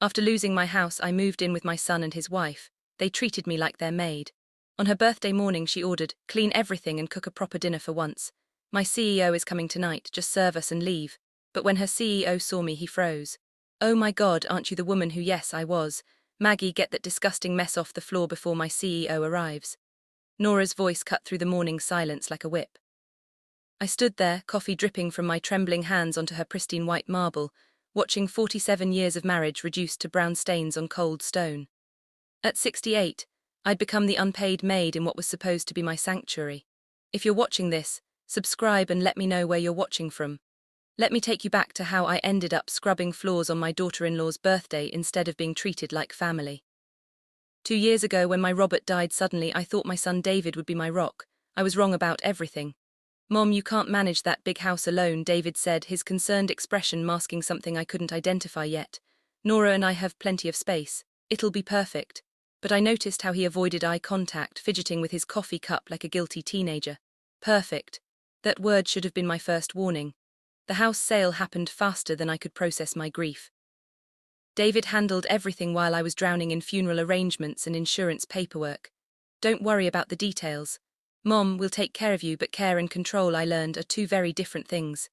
After losing my house, I moved in with my son and his wife. They treated me like their maid. On her birthday morning, she ordered, "Clean everything and cook a proper dinner for once. My CEO is coming tonight, just serve us and leave." But when her CEO saw me, he froze. "Oh my God, aren't you the woman who—" "Yes, I was. Maggie, get that disgusting mess off the floor before my CEO arrives." Nora's voice cut through the morning silence like a whip. I stood there, coffee dripping from my trembling hands onto her pristine white marble, watching 47 years of marriage reduced to brown stains on cold stone. At 68, I'd become the unpaid maid in what was supposed to be my sanctuary. If you're watching this, subscribe and let me know where you're watching from. Let me take you back to how I ended up scrubbing floors on my daughter-in-law's birthday instead of being treated like family. 2 years ago, when my Robert died suddenly, I thought my son David would be my rock. I was wrong about everything. "Mom, you can't manage that big house alone," David said, his concerned expression masking something I couldn't identify yet. "Nora and I have plenty of space. It'll be perfect." But I noticed how he avoided eye contact, fidgeting with his coffee cup like a guilty teenager. Perfect. That word should have been my first warning. The house sale happened faster than I could process my grief. David handled everything while I was drowning in funeral arrangements and insurance paperwork. "Don't worry about the details. Mom, we'll take care of you," but care and control, I learned, are two very different things.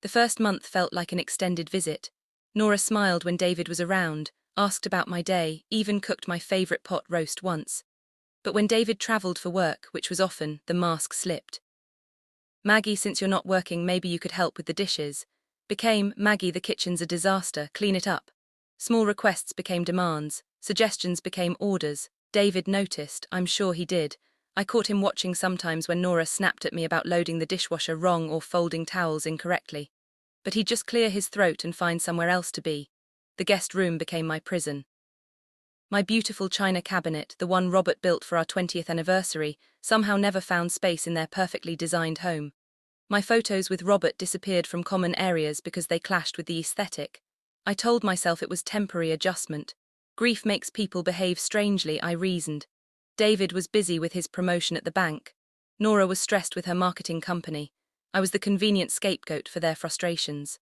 The first month felt like an extended visit. Nora smiled when David was around, asked about my day, even cooked my favorite pot roast once. But when David traveled for work, which was often, the mask slipped. "Maggie, since you're not working, maybe you could help with the dishes." Became, "Maggie, the kitchen's a disaster, clean it up." Small requests became demands, suggestions became orders. David noticed, I'm sure he did. I caught him watching sometimes when Nora snapped at me about loading the dishwasher wrong or folding towels incorrectly. But he'd just clear his throat and find somewhere else to be. The guest room became my prison. My beautiful china cabinet, the one Robert built for our 20th anniversary, somehow never found space in their perfectly designed home. My photos with Robert disappeared from common areas because they clashed with the aesthetic. I told myself it was temporary adjustment. Grief makes people behave strangely, I reasoned. David was busy with his promotion at the bank. Nora was stressed with her marketing company. I was the convenient scapegoat for their frustrations.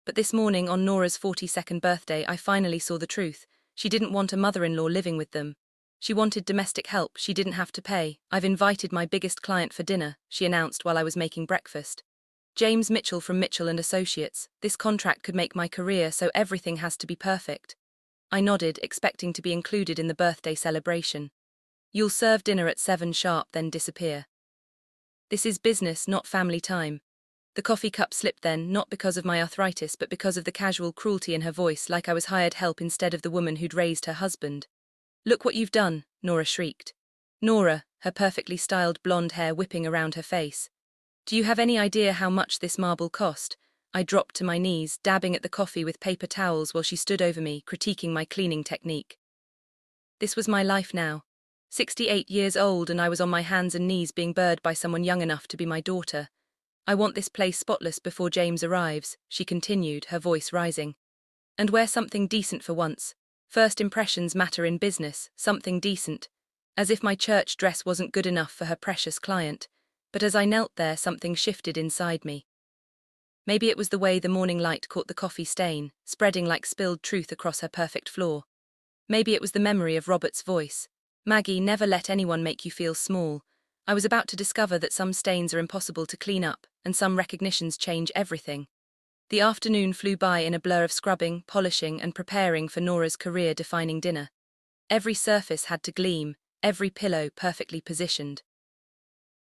But this morning, on Nora's 42nd birthday, I finally saw the truth. She didn't want a mother-in-law living with them. She wanted domestic help she didn't have to pay. "I've invited my biggest client for dinner," she announced while I was making breakfast. "James Mitchell from Mitchell and Associates. This contract could make my career, so everything has to be perfect." I nodded, expecting to be included in the birthday celebration. "You'll serve dinner at 7 sharp, then disappear. This is business, not family time." The coffee cup slipped then, not because of my arthritis but because of the casual cruelty in her voice, like I was hired help instead of the woman who'd raised her husband. "Look what you've done," Nora shrieked. Nora, her perfectly styled blonde hair whipping around her face. "Do you have any idea how much this marble cost?" I dropped to my knees, dabbing at the coffee with paper towels while she stood over me, critiquing my cleaning technique. This was my life now. 68 years old, and I was on my hands and knees being birthed by someone young enough to be my daughter. "I want this place spotless before James arrives," she continued, her voice rising. "And wear something decent for once. First impressions matter in business, something decent." As if my church dress wasn't good enough for her precious client. But as I knelt there, something shifted inside me. Maybe it was the way the morning light caught the coffee stain, spreading like spilled truth across her perfect floor. Maybe it was the memory of Robert's voice. "Maggie, never let anyone make you feel small." I was about to discover that some stains are impossible to clean up, and some recognitions change everything. The afternoon flew by in a blur of scrubbing, polishing, and preparing for Nora's career-defining dinner. Every surface had to gleam, every pillow perfectly positioned.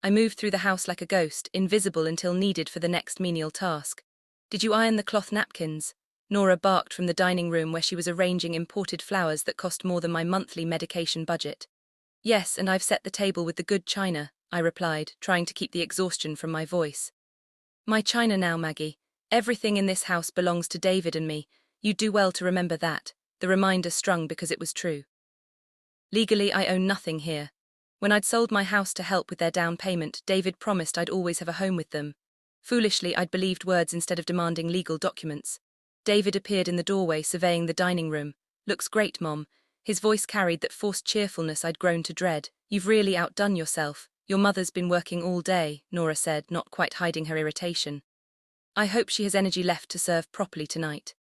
I moved through the house like a ghost, invisible until needed for the next menial task. "Did you iron the cloth napkins?" Nora barked from the dining room where she was arranging imported flowers that cost more than my monthly medication budget. "Yes, and I've set the table with the good china," I replied, trying to keep the exhaustion from my voice. "My china now, Maggie. Everything in this house belongs to David and me. You'd do well to remember that," the reminder strung because it was true. "Legally, I own nothing here. When I'd sold my house to help with their down payment, David promised I'd always have a home with them. Foolishly, I'd believed words instead of demanding legal documents. David appeared in the doorway, surveying the dining room. "Looks great, Mom." His voice carried that forced cheerfulness I'd grown to dread. "You've really outdone yourself. Your mother's been working all day," Nora said, not quite hiding her irritation. "I hope she has energy left to serve properly tonight."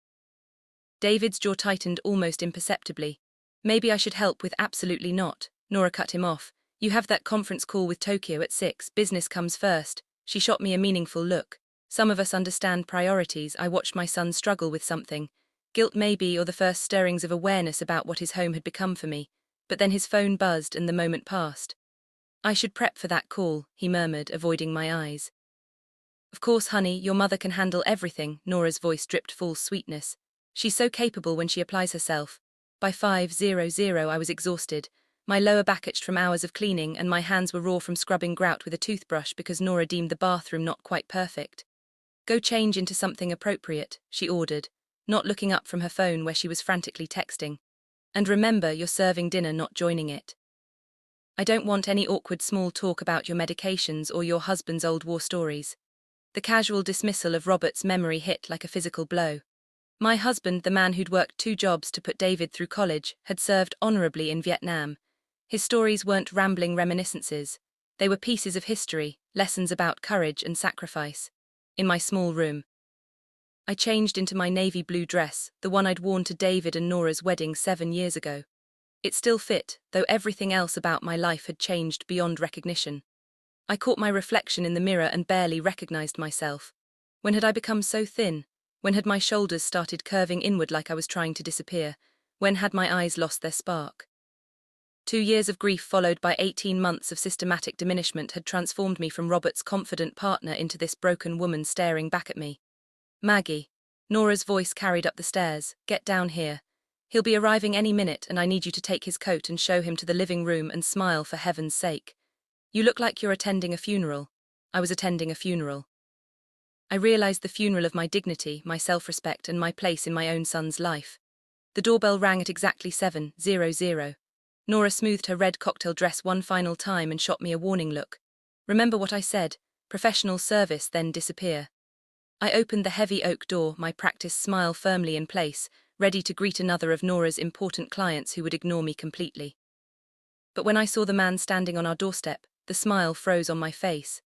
David's jaw tightened almost imperceptibly. Maybe I should help with absolutely not. Nora cut him off. You have that conference call with Tokyo at 6, business comes first. She shot me a meaningful look. Some of us understand priorities. I watched my son struggle with something. Guilt maybe, or the first stirrings of awareness about what his home had become for me. But then his phone buzzed and the moment passed. I should prep for that call, he murmured, avoiding my eyes. Of course, honey, your mother can handle everything. Nora's voice dripped false sweetness. She's so capable when she applies herself. By 5:00, I was exhausted. My lower back ached from hours of cleaning, and my hands were raw from scrubbing grout with a toothbrush because Nora deemed the bathroom not quite perfect. Go change into something appropriate, she ordered, not looking up from her phone where she was frantically texting. And remember, you're serving dinner, not joining it. I don't want any awkward small talk about your medications or your husband's old war stories. The casual dismissal of Robert's memory hit like a physical blow. My husband, the man who'd worked 2 jobs to put David through college, had served honorably in Vietnam. His stories weren't rambling reminiscences. They were pieces of history, lessons about courage and sacrifice. In my small room, I changed into my navy blue dress, the one I'd worn to David and Nora's wedding 7 years ago. It still fit, though everything else about my life had changed beyond recognition. I caught my reflection in the mirror and barely recognized myself. When had I become so thin? When had my shoulders started curving inward like I was trying to disappear? When had my eyes lost their spark? 2 years of grief followed by 18 months of systematic diminishment had transformed me from Robert's confident partner into this broken woman staring back at me. Maggie. Nora's voice carried up the stairs. Get down here. He'll be arriving any minute and I need you to take his coat and show him to the living room and smile for heaven's sake. You look like you're attending a funeral. I was attending a funeral. I realized the funeral of my dignity, my self-respect, and my place in my own son's life. The doorbell rang at exactly 7:00. Nora smoothed her red cocktail dress one final time and shot me a warning look. Remember what I said, professional service, then disappear. I opened the heavy oak door, my practiced smile firmly in place, ready to greet another of Nora's important clients who would ignore me completely. But when I saw the man standing on our doorstep, the smile froze on my face.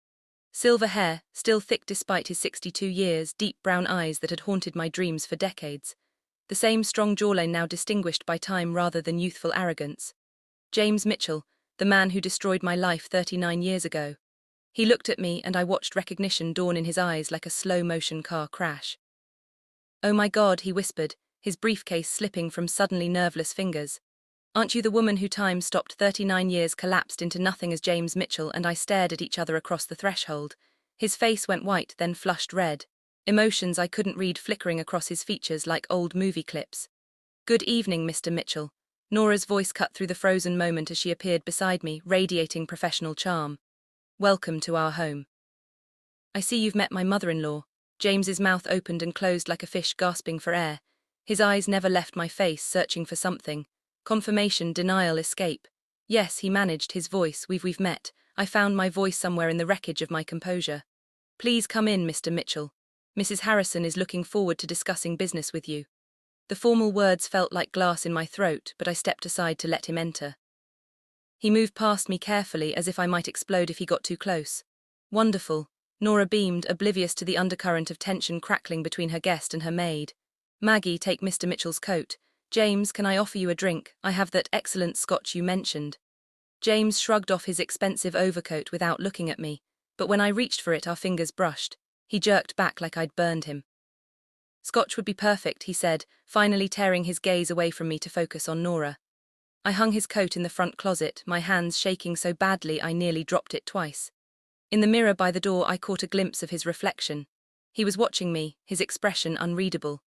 Silver hair, still thick despite his 62 years, deep brown eyes that had haunted my dreams for decades. The same strong jawline now distinguished by time rather than youthful arrogance. James Mitchell, the man who destroyed my life 39 years ago. He looked at me and I watched recognition dawn in his eyes like a slow-motion car crash. Oh my God, he whispered, his briefcase slipping from suddenly nerveless fingers. Aren't you the woman who time stopped 39 years collapsed into nothing as James Mitchell and I stared at each other across the threshold. His face went white, then flushed red. Emotions I couldn't read flickering across his features like old movie clips. Good evening, Mr. Mitchell. Nora's voice cut through the frozen moment as she appeared beside me, radiating professional charm. Welcome to our home. I see you've met my mother-in-law. James's mouth opened and closed like a fish gasping for air. His eyes never left my face, searching for something. Confirmation, denial, escape. Yes, he managed, his voice. We've met. I found my voice somewhere in the wreckage of my composure. Please come in, Mr. Mitchell. Mrs. Harrison is looking forward to discussing business with you. The formal words felt like glass in my throat, but I stepped aside to let him enter. He moved past me carefully, as if I might explode if he got too close. Wonderful. Nora beamed, oblivious to the undercurrent of tension crackling between her guest and her maid. Maggie, take Mr. Mitchell's coat. James, can I offer you a drink? I have that excellent scotch you mentioned. James shrugged off his expensive overcoat without looking at me, but when I reached for it our fingers brushed. He jerked back like I'd burned him. Scotch would be perfect, he said, finally tearing his gaze away from me to focus on Nora. I hung his coat in the front closet, my hands shaking so badly I nearly dropped it twice. In the mirror by the door I caught a glimpse of his reflection. He was watching me, his expression unreadable.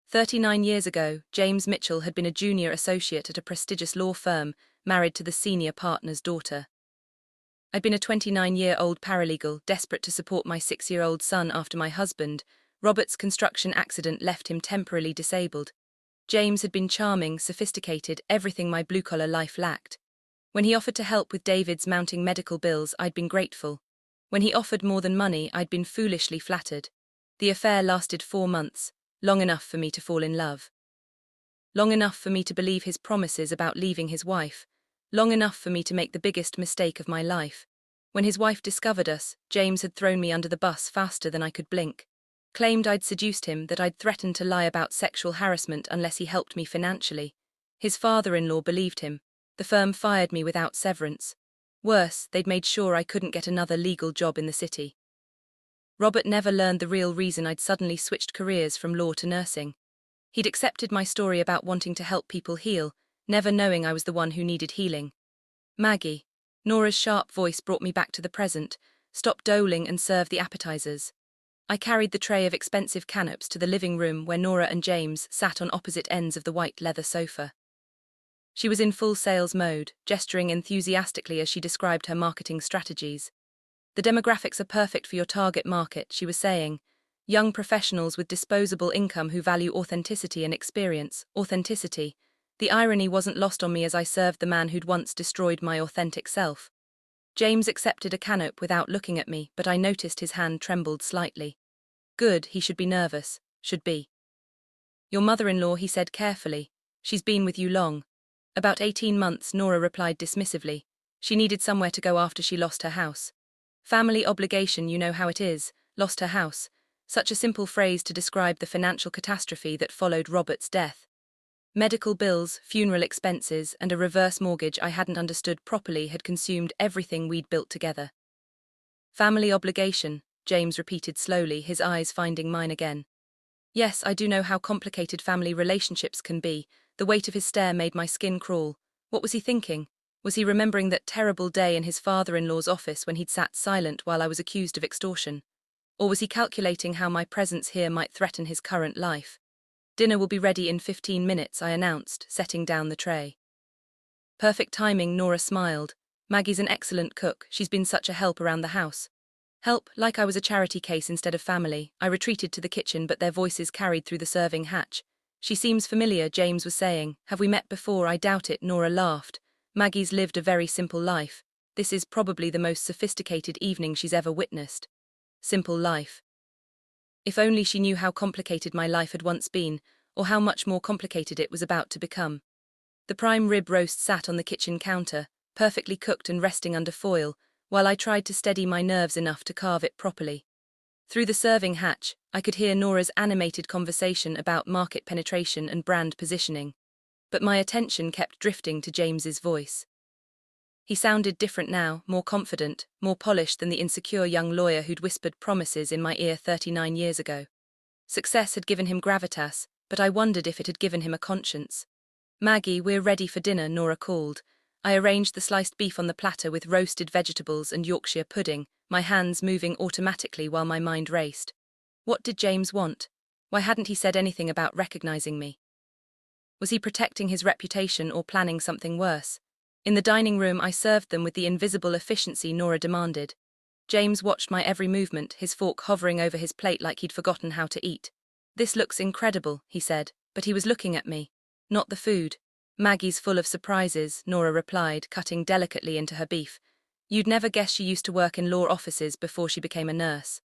39 years ago, James Mitchell had been a junior associate at a prestigious law firm, married to the senior partner's daughter. I'd been a 29-year-old paralegal, desperate to support my 6-year-old son after my husband, Robert's construction accident, left him temporarily disabled. James had been charming, sophisticated, everything my blue-collar life lacked. When he offered to help with David's mounting medical bills, I'd been grateful. When he offered more than money, I'd been foolishly flattered. The affair lasted 4 months, long enough for me to fall in love. Long enough for me to believe his promises about leaving his wife. Long enough for me to make the biggest mistake of my life. When his wife discovered us, James had thrown me under the bus faster than I could blink. Claimed I'd seduced him, that I'd threatened to lie about sexual harassment unless he helped me financially. His father-in-law believed him. The firm fired me without severance. Worse, they'd made sure I couldn't get another legal job in the city. Robert never learned the real reason I'd suddenly switched careers from law to nursing. He'd accepted my story about wanting to help people heal, never knowing I was the one who needed healing. Maggie. Nora's sharp voice brought me back to the present. Stop doling and serve the appetizers. I carried the tray of expensive canapes to the living room where Nora and James sat on opposite ends of the white leather sofa. She was in full sales mode, gesturing enthusiastically as she described her marketing strategies. The demographics are perfect for your target market, she was saying. Young professionals with disposable income who value authenticity and experience. Authenticity. The irony wasn't lost on me as I served the man who'd once destroyed my authentic self. James accepted a canope without looking at me, but I noticed his hand trembled slightly. Good, he should be nervous. Should be. Your mother-in-law, he said carefully. She's been with you long. About 18 months, Nora replied dismissively. She needed somewhere to go after she lost her house. Family obligation, you know how it is. Lost her house. Such a simple phrase to describe the financial catastrophe that followed Robert's death. Medical bills, funeral expenses, and a reverse mortgage I hadn't understood properly had consumed everything we'd built together. Family obligation, James repeated slowly, his eyes finding mine again. Yes, I do know how complicated family relationships can be. The weight of his stare made my skin crawl. What was he thinking? Was he remembering that terrible day in his father-in-law's office when he'd sat silent while I was accused of extortion? Or was he calculating how my presence here might threaten his current life? Dinner will be ready in 15 minutes, I announced, setting down the tray. Perfect timing, Nora smiled. Maggie's an excellent cook, she's been such a help around the house. Help, like I was a charity case instead of family. I retreated to the kitchen, but their voices carried through the serving hatch. She seems familiar, James was saying. Have we met before? I doubt it, Nora laughed. Maggie's lived a very simple life. This is probably the most sophisticated evening she's ever witnessed. Simple life. If only she knew how complicated my life had once been, or how much more complicated it was about to become. The prime rib roast sat on the kitchen counter, perfectly cooked and resting under foil, while I tried to steady my nerves enough to carve it properly. Through the serving hatch, I could hear Nora's animated conversation about market penetration and brand positioning, but my attention kept drifting to James's voice. He sounded different now, more confident, more polished than the insecure young lawyer who'd whispered promises in my ear 39 years ago. Success had given him gravitas, but I wondered if it had given him a conscience. Maggie, we're ready for dinner, Nora called. I arranged the sliced beef on the platter with roasted vegetables and Yorkshire pudding, my hands moving automatically while my mind raced. What did James want? Why hadn't he said anything about recognizing me? Was he protecting his reputation or planning something worse? In the dining room, I served them with the invisible efficiency Nora demanded. James watched my every movement, his fork hovering over his plate like he'd forgotten how to eat. This looks incredible, he said, but he was looking at me, not the food. Maggie's full of surprises, Nora replied, cutting delicately into her beef. You'd never guess she used to work in law offices before she became a nurse.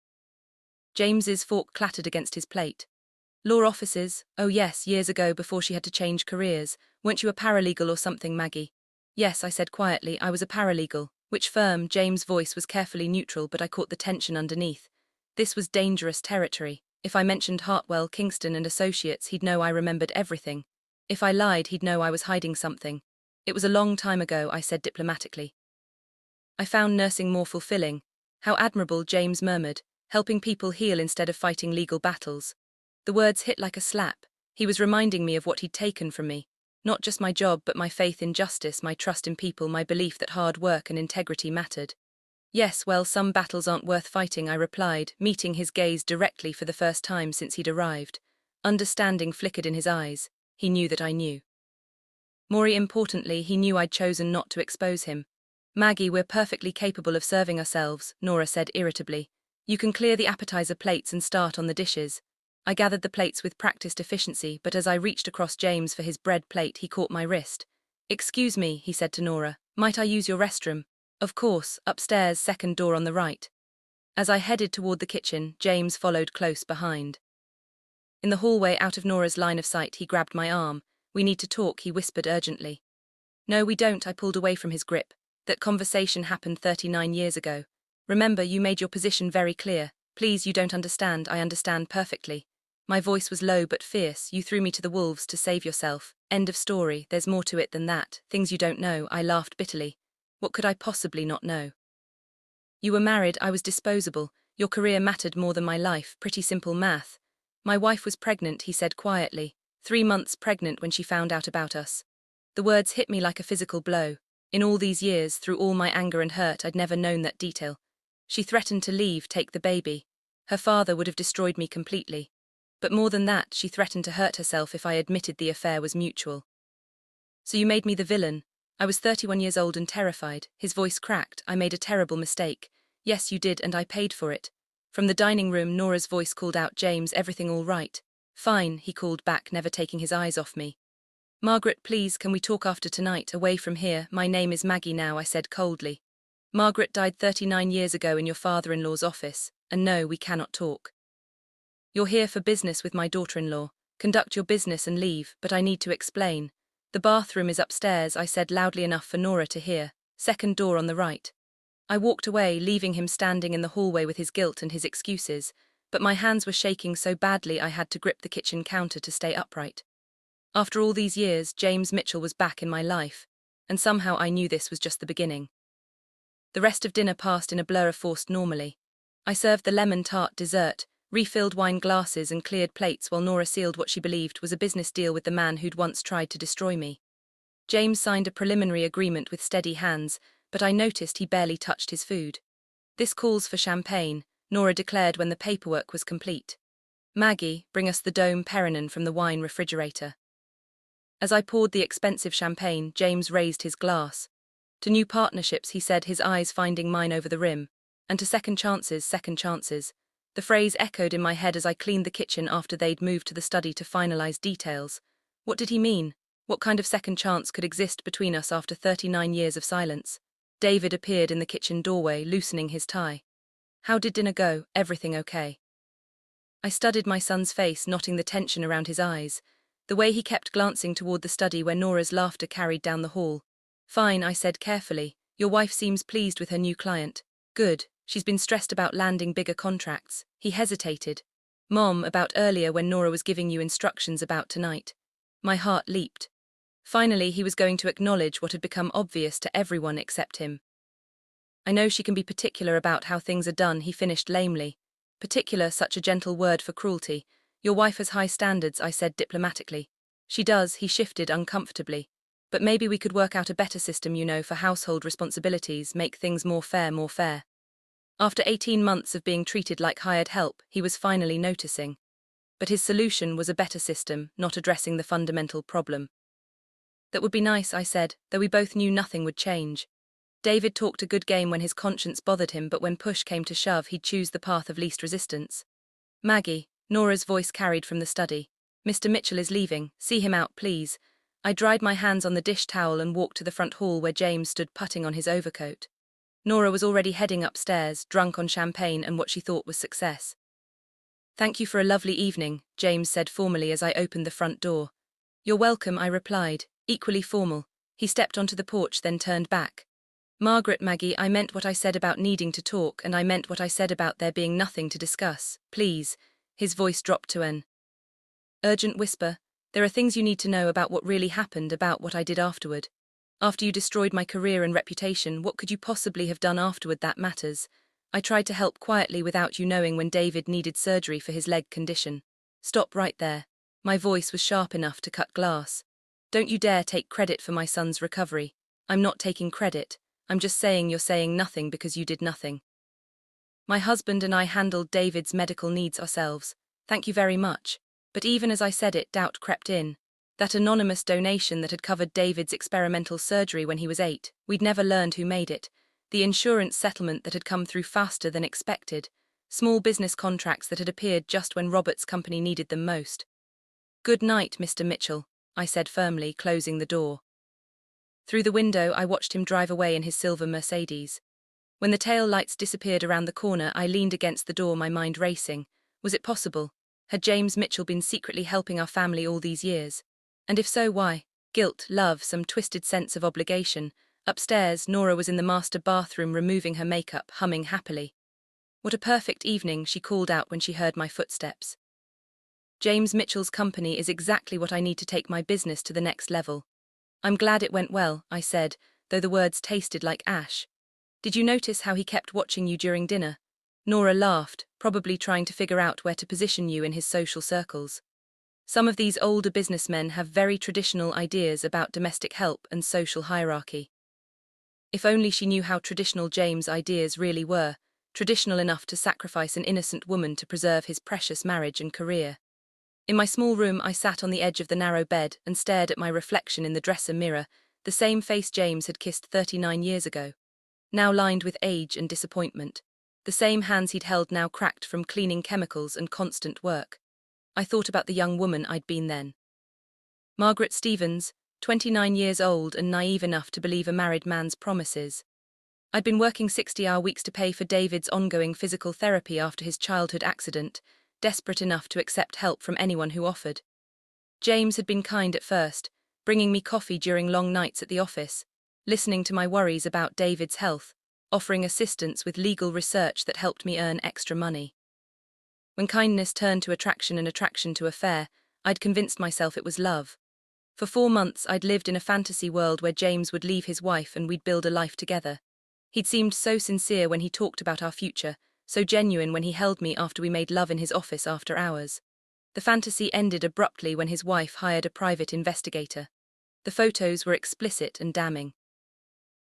James's fork clattered against his plate. Law offices? Oh yes, years ago before she had to change careers. Weren't you a paralegal or something, Maggie? Yes, I said quietly, I was a paralegal. Which firm? James' voice was carefully neutral, but I caught the tension underneath. This was dangerous territory. If I mentioned Hartwell, Kingston and Associates, he'd know I remembered everything. If I lied, he'd know I was hiding something. It was a long time ago, I said diplomatically. I found nursing more fulfilling. How admirable, James murmured, helping people heal instead of fighting legal battles. The words hit like a slap. He was reminding me of what he'd taken from me. Not just my job, but my faith in justice, my trust in people, my belief that hard work and integrity mattered. Yes, well, some battles aren't worth fighting, I replied, meeting his gaze directly for the first time since he'd arrived. Understanding flickered in his eyes. He knew that I knew. More importantly, he knew I'd chosen not to expose him. Maggie, we're perfectly capable of serving ourselves, Nora said irritably. You can clear the appetizer plates and start on the dishes. I gathered the plates with practiced efficiency, but as I reached across James for his bread plate, he caught my wrist. Excuse me, he said to Nora, might I use your restroom? Of course, upstairs, second door on the right. As I headed toward the kitchen, James followed close behind. In the hallway out of Nora's line of sight, he grabbed my arm. We need to talk, he whispered urgently. No, we don't, I pulled away from his grip. That conversation happened 39 years ago. Remember, you made your position very clear. Please, you don't understand, I understand perfectly. My voice was low but fierce. You threw me to the wolves to save yourself. End of story, there's more to it than that. Things you don't know, I laughed bitterly. What could I possibly not know? You were married, I was disposable. Your career mattered more than my life, pretty simple math. My wife was pregnant, he said quietly. 3 months pregnant when she found out about us. The words hit me like a physical blow. In all these years, through all my anger and hurt, I'd never known that detail. She threatened to leave, take the baby. Her father would have destroyed me completely. But more than that, she threatened to hurt herself if I admitted the affair was mutual. So you made me the villain. I was 31 years old and terrified. His voice cracked. I made a terrible mistake. Yes, you did, and I paid for it. From the dining room, Nora's voice called out, James, everything all right? Fine, he called back, never taking his eyes off me. Margaret, please, can we talk after tonight, away from here? My name is Maggie now, I said coldly. Margaret died 39 years ago in your father-in-law's office, and no, we cannot talk. You're here for business with my daughter-in-law. Conduct your business and leave, but I need to explain. The bathroom is upstairs, I said loudly enough for Nora to hear. Second door on the right. I walked away, leaving him standing in the hallway with his guilt and his excuses, but my hands were shaking so badly I had to grip the kitchen counter to stay upright. After all these years, James Mitchell was back in my life, and somehow I knew this was just the beginning. The rest of dinner passed in a blur of forced normalcy. I served the lemon tart dessert, refilled wine glasses and cleared plates while Nora sealed what she believed was a business deal with the man who'd once tried to destroy me. James signed a preliminary agreement with steady hands, but I noticed he barely touched his food. This calls for champagne, Nora declared when the paperwork was complete. Maggie, bring us the Dome Perignon from the wine refrigerator. As I poured the expensive champagne, James raised his glass. To new partnerships, he said, his eyes finding mine over the rim. And to second chances, second chances. The phrase echoed in my head as I cleaned the kitchen after they'd moved to the study to finalize details. What did he mean? What kind of second chance could exist between us after 39 years of silence? David appeared in the kitchen doorway, loosening his tie. How did dinner go? Everything okay? I studied my son's face, noting the tension around his eyes. The way he kept glancing toward the study where Nora's laughter carried down the hall. Fine, I said carefully. Your wife seems pleased with her new client. Good, she's been stressed about landing bigger contracts. He hesitated. Mom, about earlier when Nora was giving you instructions about tonight. My heart leaped. Finally, he was going to acknowledge what had become obvious to everyone except him. I know she can be particular about how things are done, he finished lamely. Particular, such a gentle word for cruelty. Your wife has high standards, I said diplomatically. She does, he shifted uncomfortably. But maybe we could work out a better system, for household responsibilities, make things more fair, more fair. After 18 months of being treated like hired help, he was finally noticing. But his solution was a better system, not addressing the fundamental problem. That would be nice, I said, though we both knew nothing would change. David talked a good game when his conscience bothered him, but when push came to shove, he'd choose the path of least resistance. Maggie, Nora's voice carried from the study. Mr. Mitchell is leaving, see him out, please. I dried my hands on the dish towel and walked to the front hall where James stood putting on his overcoat. Nora was already heading upstairs, drunk on champagne and what she thought was success. Thank you for a lovely evening, James said formally as I opened the front door. You're welcome, I replied, equally formal. He stepped onto the porch, then turned back. Margaret, Maggie, I meant what I said about needing to talk, and I meant what I said about there being nothing to discuss. Please. His voice dropped to an urgent whisper. There are things you need to know about what really happened, about what I did afterward. After you destroyed my career and reputation, what could you possibly have done afterward that matters? I tried to help quietly without you knowing when David needed surgery for his leg condition. Stop right there. My voice was sharp enough to cut glass. Don't you dare take credit for my son's recovery. I'm not taking credit. I'm just saying you're saying nothing because you did nothing. My husband and I handled David's medical needs ourselves. Thank you very much. But even as I said it, doubt crept in. That anonymous donation that had covered David's experimental surgery when he was 8, we'd never learned who made it. The insurance settlement that had come through faster than expected. Small business contracts that had appeared just when Robert's company needed them most. Good night, Mr. Mitchell, I said firmly, closing the door. Through the window, I watched him drive away in his silver Mercedes. When the tail lights disappeared around the corner, I leaned against the door, my mind racing. Was it possible? Had James Mitchell been secretly helping our family all these years? And if so, why? Guilt, love, some twisted sense of obligation. Upstairs, Nora was in the master bathroom removing her makeup, humming happily. What a perfect evening, she called out when she heard my footsteps. James Mitchell's company is exactly what I need to take my business to the next level. I'm glad it went well, I said, though the words tasted like ash. Did you notice how he kept watching you during dinner? Nora laughed, probably trying to figure out where to position you in his social circles. Some of these older businessmen have very traditional ideas about domestic help and social hierarchy. If only she knew how traditional James' ideas really were, traditional enough to sacrifice an innocent woman to preserve his precious marriage and career. In my small room, I sat on the edge of the narrow bed and stared at my reflection in the dresser mirror, the same face James had kissed 39 years ago. Now lined with age and disappointment. The same hands he'd held now cracked from cleaning chemicals and constant work. I thought about the young woman I'd been then. Margaret Stevens, 29 years old and naive enough to believe a married man's promises. I'd been working 60-hour weeks to pay for David's ongoing physical therapy after his childhood accident, desperate enough to accept help from anyone who offered. James had been kind at first, bringing me coffee during long nights at the office, listening to my worries about David's health, offering assistance with legal research that helped me earn extra money. When kindness turned to attraction and attraction to affair, I'd convinced myself it was love. For 4 months I'd lived in a fantasy world where James would leave his wife and we'd build a life together. He'd seemed so sincere when he talked about our future, so genuine when he held me after we made love in his office after hours. The fantasy ended abruptly when his wife hired a private investigator. The photos were explicit and damning.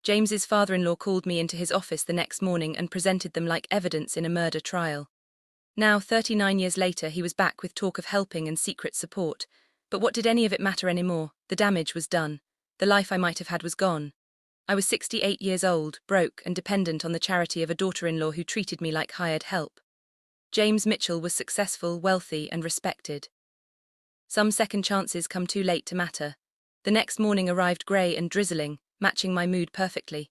James's father-in-law called me into his office the next morning and presented them like evidence in a murder trial. Now, 39 years later, he was back with talk of helping and secret support. But what did any of it matter anymore? The damage was done. The life I might have had was gone. I was 68 years old, broke and dependent on the charity of a daughter-in-law who treated me like hired help. James Mitchell was successful, wealthy and respected. Some second chances come too late to matter. The next morning arrived grey and drizzling, matching my mood perfectly.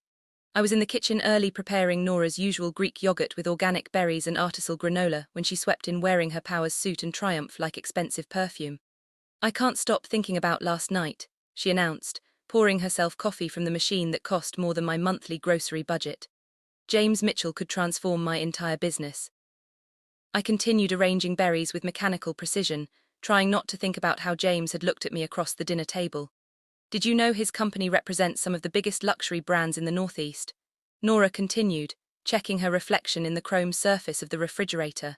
I was in the kitchen early preparing Nora's usual Greek yogurt with organic berries and artisanal granola when she swept in wearing her Powers suit and Triumph like expensive perfume. "I can't stop thinking about last night," she announced, pouring herself coffee from the machine that cost more than my monthly grocery budget. James Mitchell could transform my entire business. I continued arranging berries with mechanical precision, trying not to think about how James had looked at me across the dinner table. "Did you know his company represents some of the biggest luxury brands in the Northeast?" Nora continued, checking her reflection in the chrome surface of the refrigerator.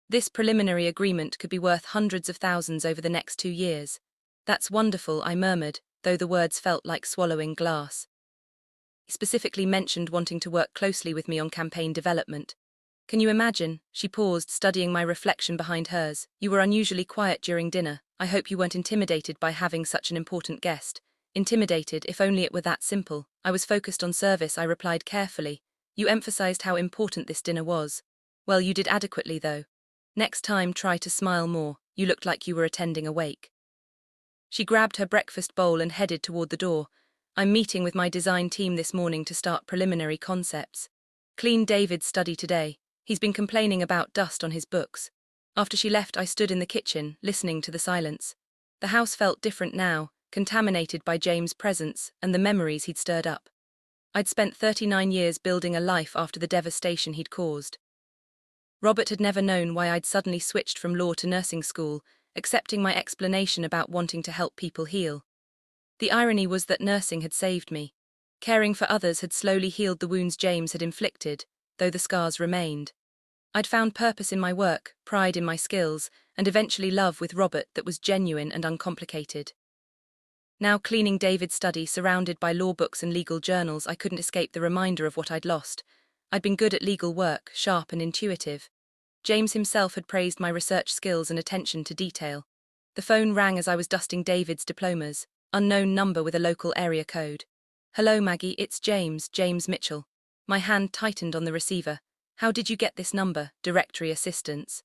"This preliminary agreement could be worth hundreds of thousands over the next 2 years. That's wonderful," I murmured, though the words felt like swallowing glass. He specifically mentioned wanting to work closely with me on campaign development. "Can you imagine?" She paused, studying my reflection behind hers. "You were unusually quiet during dinner. I hope you weren't intimidated by having such an important guest." "Intimidated, if only it were that simple. I was focused on service," I replied carefully. "You emphasized how important this dinner was." "Well, you did adequately, though. Next time, try to smile more. You looked like you were attending a wake." She grabbed her breakfast bowl and headed toward the door. "I'm meeting with my design team this morning to start preliminary concepts. Clean David's study today. He's been complaining about dust on his books." After she left, I stood in the kitchen, listening to the silence. The house felt different now, contaminated by James' presence and the memories he'd stirred up. I'd spent 39 years building a life after the devastation he'd caused. Robert had never known why I'd suddenly switched from law to nursing school, accepting my explanation about wanting to help people heal. The irony was that nursing had saved me. Caring for others had slowly healed the wounds James had inflicted, though the scars remained. I'd found purpose in my work, pride in my skills, and eventually love with Robert that was genuine and uncomplicated. Now cleaning David's study, surrounded by law books and legal journals, I couldn't escape the reminder of what I'd lost. I'd been good at legal work, sharp and intuitive. James himself had praised my research skills and attention to detail. The phone rang as I was dusting David's diplomas, unknown number with a local area code. "Hello, Maggie, it's James Mitchell." My hand tightened on the receiver. "How did you get this number?" "Directory assistance."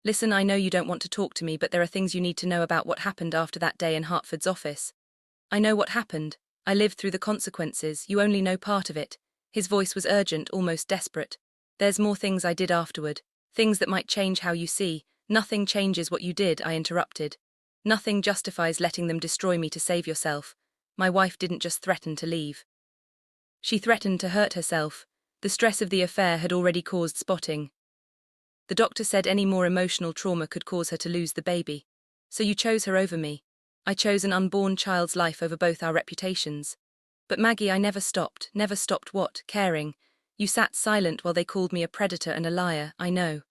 "Listen, I know you don't want to talk to me, but there are things you need to know about what happened after that day in Hartford's office." "I know what happened. I lived through the consequences. You only know part of it." His voice was urgent, almost desperate. "There's more things I did afterward. Things that might change how you see." "Nothing changes what you did," I interrupted. "Nothing justifies letting them destroy me to save yourself. My wife didn't just threaten to leave. She threatened to hurt herself. The stress of the affair had already caused spotting. The doctor said any more emotional trauma could cause her to lose the baby. So you chose her over me. I chose an unborn child's life over both our reputations. But Maggie, I never stopped what? Caring. You sat silent while they called me a predator and a liar, I know.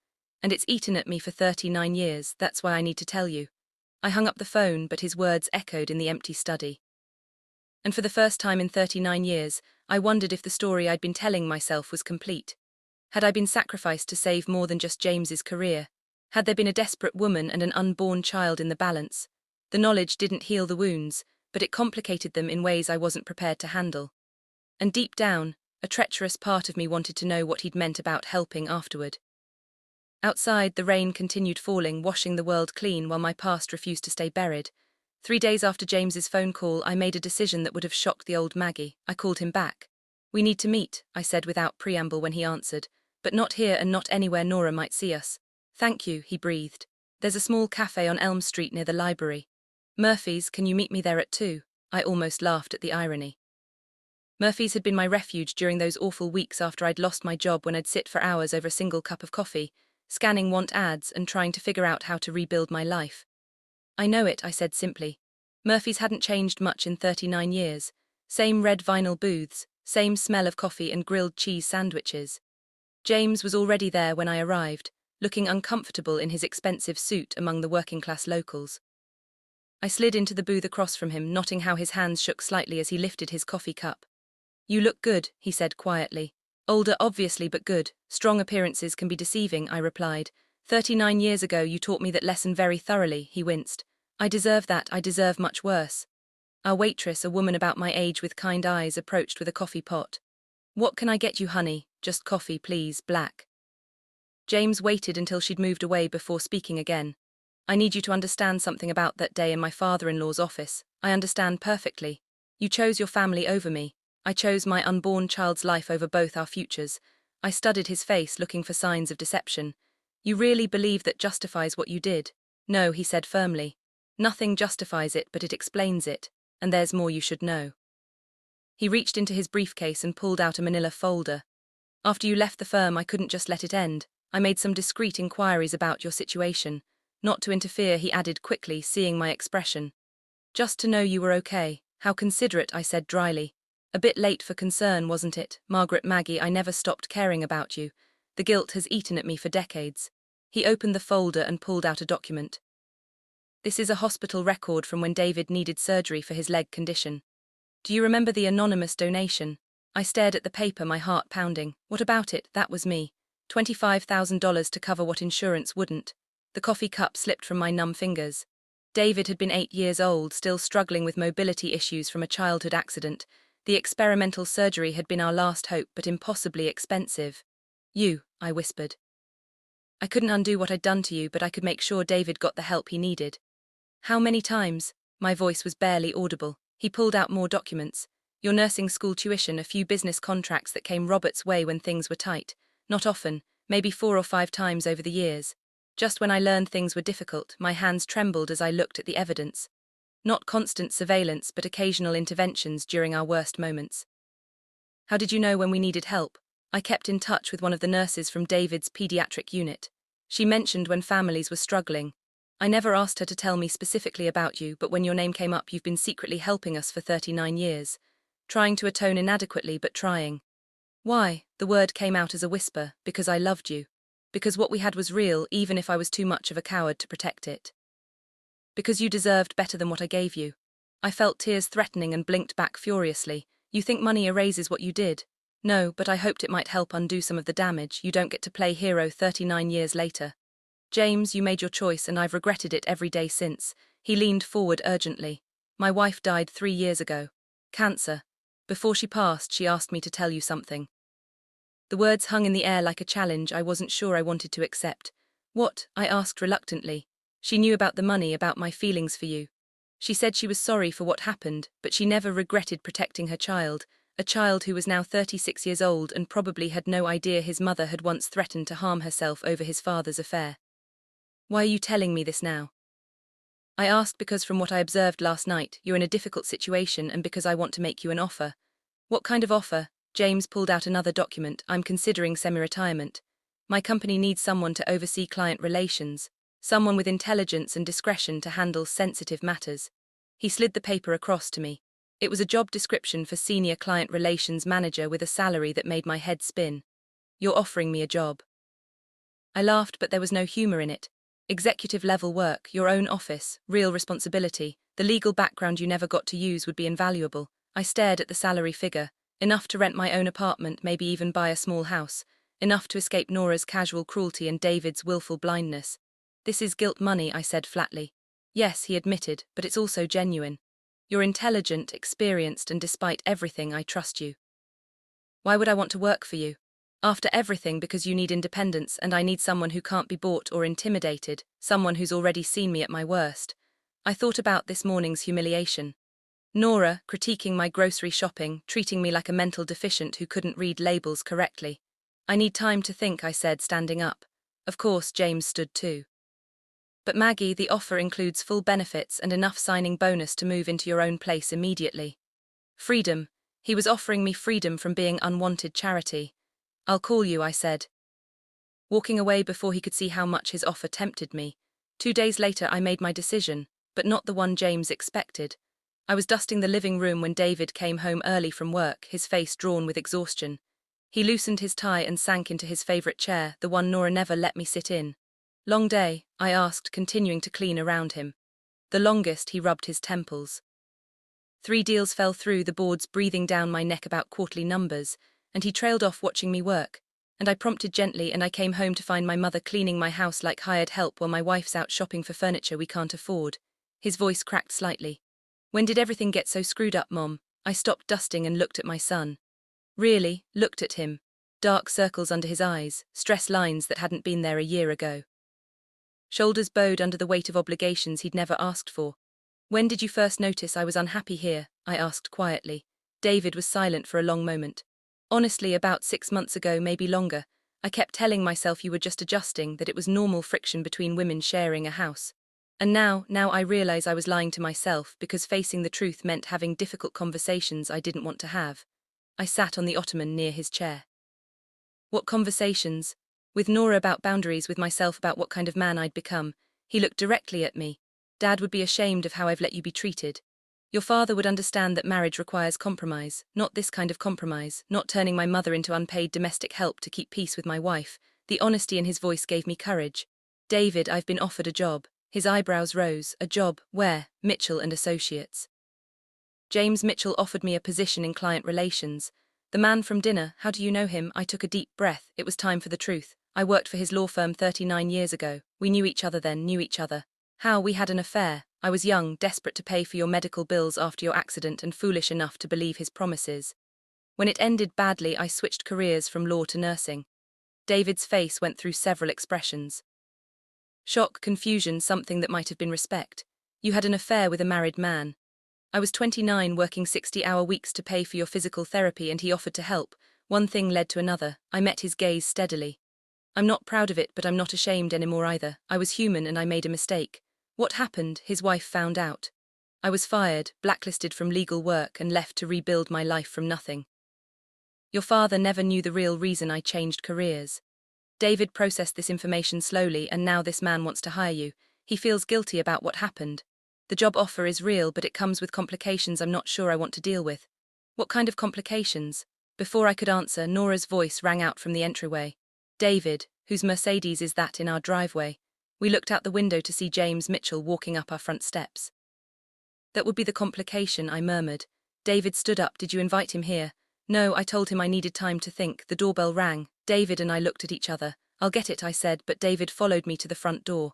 And it's eaten at me for 39 years, that's why I need to tell you. I hung up the phone, but his words echoed in the empty study. And for the first time in 39 years, I wondered if the story I'd been telling myself was complete. Had I been sacrificed to save more than just James's career? Had there been a desperate woman and an unborn child in the balance? The knowledge didn't heal the wounds, but it complicated them in ways I wasn't prepared to handle. And deep down, a treacherous part of me wanted to know what he'd meant about helping afterward. Outside, the rain continued falling, washing the world clean while my past refused to stay buried. 3 days after James's phone call, I made a decision that would have shocked the old Maggie. I called him back. "We need to meet," I said without preamble when he answered. "But not here and not anywhere Nora might see us." "Thank you," he breathed. "There's a small cafe on Elm Street near the library." "Murphy's, can you meet me there at 2? I almost laughed at the irony. Murphy's had been my refuge during those awful weeks after I'd lost my job, when I'd sit for hours over a single cup of coffee, scanning want ads and trying to figure out how to rebuild my life. "I know it," I said simply. Murphy's hadn't changed much in 39 years. Same red vinyl booths, same smell of coffee and grilled cheese sandwiches. James was already there when I arrived, looking uncomfortable in his expensive suit among the working-class locals. I slid into the booth across from him, noting how his hands shook slightly as he lifted his coffee cup. "You look good," he said quietly. "Older, obviously, but good. Strong appearances can be deceiving," I replied. 39 years ago you taught me that lesson very thoroughly," he winced. "I deserve that, I deserve much worse." Our waitress, a woman about my age with kind eyes, approached with a coffee pot. "What can I get you, honey? Just coffee, please, black." James waited until she'd moved away before speaking again. "I need you to understand something about that day in my father-in-law's office. I understand perfectly. You chose your family over me. I chose my unborn child's life over both our futures." I studied his face, looking for signs of deception. "You really believe that justifies what you did?" "No," he said firmly. "Nothing justifies it, but it explains it, and there's more you should know." He reached into his briefcase and pulled out a manila folder. "After you left the firm, I couldn't just let it end. I made some discreet inquiries about your situation. Not to interfere," he added quickly, seeing my expression. "Just to know you were okay." "How considerate," I said dryly. "A bit late for concern, wasn't it? Margaret Maggie, I never stopped caring about you. The guilt has eaten at me for decades." He opened the folder and pulled out a document. "This is a hospital record from when David needed surgery for his leg condition. Do you remember the anonymous donation?" I stared at the paper, my heart pounding. "What about it?" "That was me. $25,000 to cover what insurance wouldn't." The coffee cup slipped from my numb fingers. David had been 8 years old, still struggling with mobility issues from a childhood accident. The experimental surgery had been our last hope, but impossibly expensive. I whispered. "I couldn't undo what I'd done to you, but I could make sure David got the help he needed." "How many times?" My voice was barely audible. He pulled out more documents. "Your nursing school tuition, a few business contracts that came Robert's way when things were tight. Not often, maybe 4 or 5 times over the years. Just when I learned things were difficult, my hands trembled as I looked at the evidence. Not constant surveillance, but occasional interventions during our worst moments." "How did you know when we needed help?" "I kept in touch with one of the nurses from David's pediatric unit. She mentioned when families were struggling. I never asked her to tell me specifically about you, but when your name came up, you've been secretly helping us for 39 years. Trying to atone inadequately, but trying." "Why?" The word came out as a whisper. "Because I loved you. Because what we had was real, even if I was too much of a coward to protect it. Because you deserved better than what I gave you." I felt tears threatening and blinked back furiously. "You think money erases what you did?" "No, but I hoped it might help undo some of the damage. You don't get to play hero 39 years later. James, you made your choice, and I've regretted it every day since." He leaned forward urgently. "My wife died 3 years ago. Cancer. Before she passed, she asked me to tell you something." The words hung in the air like a challenge I wasn't sure I wanted to accept. "What?" I asked reluctantly. "She knew about the money, about my feelings for you. She said she was sorry for what happened, but she never regretted protecting her child, a child who was now 36 years old and probably had no idea his mother had once threatened to harm herself over his father's affair." "Why are you telling me this now?" I asked because from what I observed last night, you're in a difficult situation, and because I want to make you an offer." "What kind of offer?" James pulled out another document. I'm considering semi-retirement. My company needs someone to oversee client relations, someone with intelligence and discretion to handle sensitive matters. He slid the paper across to me. It was a job description for senior client relations manager with a salary that made my head spin. You're offering me a job. I laughed, but there was no humor in it. Executive-level work, your own office, real responsibility, the legal background you never got to use would be invaluable. I stared at the salary figure. Enough to rent my own apartment, maybe even buy a small house. Enough to escape Nora's casual cruelty and David's willful blindness. This is guilt money, I said flatly. Yes, he admitted, but it's also genuine. You're intelligent, experienced, and despite everything, I trust you. Why would I want to work for you? After everything, because you need independence and I need someone who can't be bought or intimidated, someone who's already seen me at my worst. I thought about this morning's humiliation. Nora, critiquing my grocery shopping, treating me like a mental deficient who couldn't read labels correctly. I need time to think, I said, standing up. Of course, James stood too. But Maggie, the offer includes full benefits and enough signing bonus to move into your own place immediately. Freedom. He was offering me freedom from being unwanted charity. I'll call you, I said, walking away before he could see how much his offer tempted me. 2 days later I made my decision, but not the one James expected. I was dusting the living room when David came home early from work, his face drawn with exhaustion. He loosened his tie and sank into his favorite chair, the one Nora never let me sit in. Long day? I asked, continuing to clean around him. The longest, he rubbed his temples. 3 deals fell through, the boards breathing down my neck about quarterly numbers, and he trailed off watching me work. And I prompted gently, and I came home to find my mother cleaning my house like hired help while my wife's out shopping for furniture we can't afford. His voice cracked slightly. When did everything get so screwed up, Mom? I stopped dusting and looked at my son. Really, looked at him. Dark circles under his eyes, stress lines that hadn't been there a year ago. Shoulders bowed under the weight of obligations he'd never asked for. When did you first notice I was unhappy here? I asked quietly. David was silent for a long moment. Honestly, about 6 months ago, maybe longer. I kept telling myself you were just adjusting, that it was normal friction between women sharing a house. And now I realize I was lying to myself, because facing the truth meant having difficult conversations I didn't want to have. I sat on the ottoman near his chair. What conversations? With Nora about boundaries, with myself about what kind of man I'd become. He looked directly at me. Dad would be ashamed of how I've let you be treated. Your father would understand that marriage requires compromise, not this kind of compromise, not turning my mother into unpaid domestic help to keep peace with my wife. The honesty in his voice gave me courage. David, I've been offered a job. His eyebrows rose. A job? Where? Mitchell and Associates. James Mitchell offered me a position in client relations. The man from dinner, how do you know him? I took a deep breath. It was time for the truth. I worked for his law firm 39 years ago. We knew each other then, knew each other. How? We had an affair. I was young, desperate to pay for your medical bills after your accident and foolish enough to believe his promises. When it ended badly, I switched careers from law to nursing. David's face went through several expressions. Shock, confusion, something that might have been respect. You had an affair with a married man. I was 29, working 60-hour weeks to pay for your physical therapy, and he offered to help. One thing led to another. I met his gaze steadily. I'm not proud of it, but I'm not ashamed anymore either. I was human and I made a mistake. What happened? His wife found out. I was fired, blacklisted from legal work, and left to rebuild my life from nothing. Your father never knew the real reason I changed careers. David processed this information slowly, and now this man wants to hire you. He feels guilty about what happened. The job offer is real, but it comes with complications I'm not sure I want to deal with. What kind of complications? Before I could answer, Nora's voice rang out from the entryway. David, whose Mercedes is that in our driveway? We looked out the window to see James Mitchell walking up our front steps. That would be the complication, I murmured. David stood up. Did you invite him here? No, I told him I needed time to think. The doorbell rang. David and I looked at each other. I'll get it, I said, but David followed me to the front door.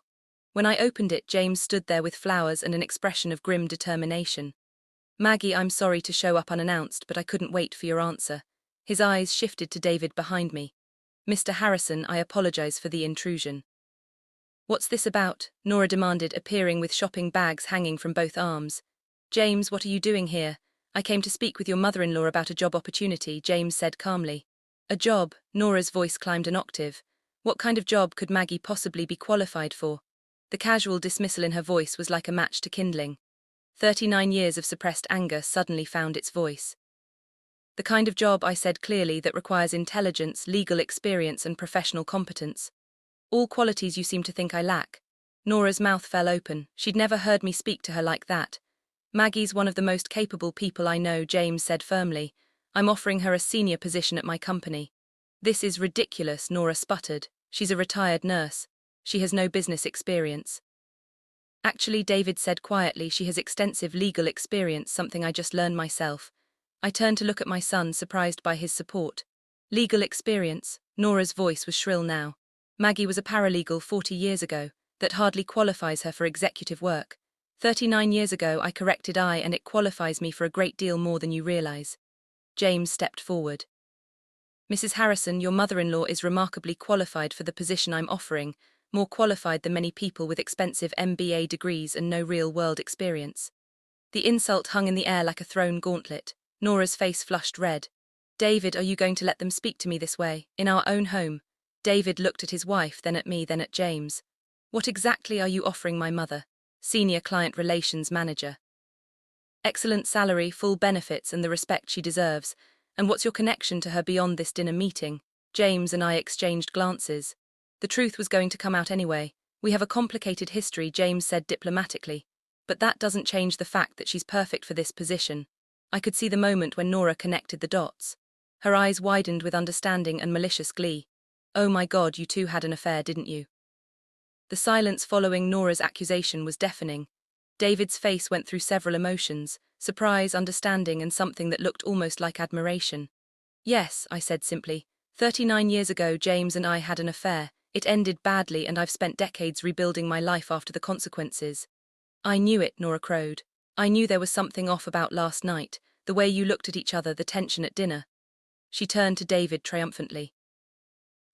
When I opened it, James stood there with flowers and an expression of grim determination. Maggie, I'm sorry to show up unannounced, but I couldn't wait for your answer. His eyes shifted to David behind me. Mr. Harrison, I apologize for the intrusion. What's this about? Nora demanded, appearing with shopping bags hanging from both arms. James, what are you doing here? I came to speak with your mother-in-law about a job opportunity, James said calmly. A job? Nora's voice climbed an octave. What kind of job could Maggie possibly be qualified for? The casual dismissal in her voice was like a match to kindling. 39 years of suppressed anger suddenly found its voice. The kind of job, I said clearly, that requires intelligence, legal experience, and professional competence. All qualities you seem to think I lack. Nora's mouth fell open. She'd never heard me speak to her like that. Maggie's one of the most capable people I know, James said firmly. I'm offering her a senior position at my company. This is ridiculous, Nora sputtered. She's a retired nurse. She has no business experience. Actually, David said quietly, she has extensive legal experience, something I just learned myself. I turned to look at my son, surprised by his support. Legal experience? Nora's voice was shrill now. Maggie was a paralegal 40 years ago. That hardly qualifies her for executive work. 39 years ago, I corrected and it qualifies me for a great deal more than you realize. James stepped forward. Mrs. Harrison, your mother-in-law is remarkably qualified for the position I'm offering, more qualified than many people with expensive MBA degrees and no real-world experience. The insult hung in the air like a thrown gauntlet. Nora's face flushed red. David, are you going to let them speak to me this way, in our own home? David looked at his wife, then at me, then at James. What exactly are you offering my mother? Senior Client Relations Manager. Excellent salary, full benefits, and the respect she deserves. And what's your connection to her beyond this dinner meeting? James and I exchanged glances. The truth was going to come out anyway. We have a complicated history, James said diplomatically. But that doesn't change the fact that she's perfect for this position. I could see the moment when Nora connected the dots. Her eyes widened with understanding and malicious glee. Oh my God, you two had an affair, didn't you? The silence following Nora's accusation was deafening. David's face went through several emotions, surprise, understanding, and something that looked almost like admiration. Yes, I said simply. 39 years ago, James and I had an affair. It ended badly, and I've spent decades rebuilding my life after the consequences. I knew it, Nora crowed. I knew there was something off about last night, the way you looked at each other, the tension at dinner. She turned to David triumphantly.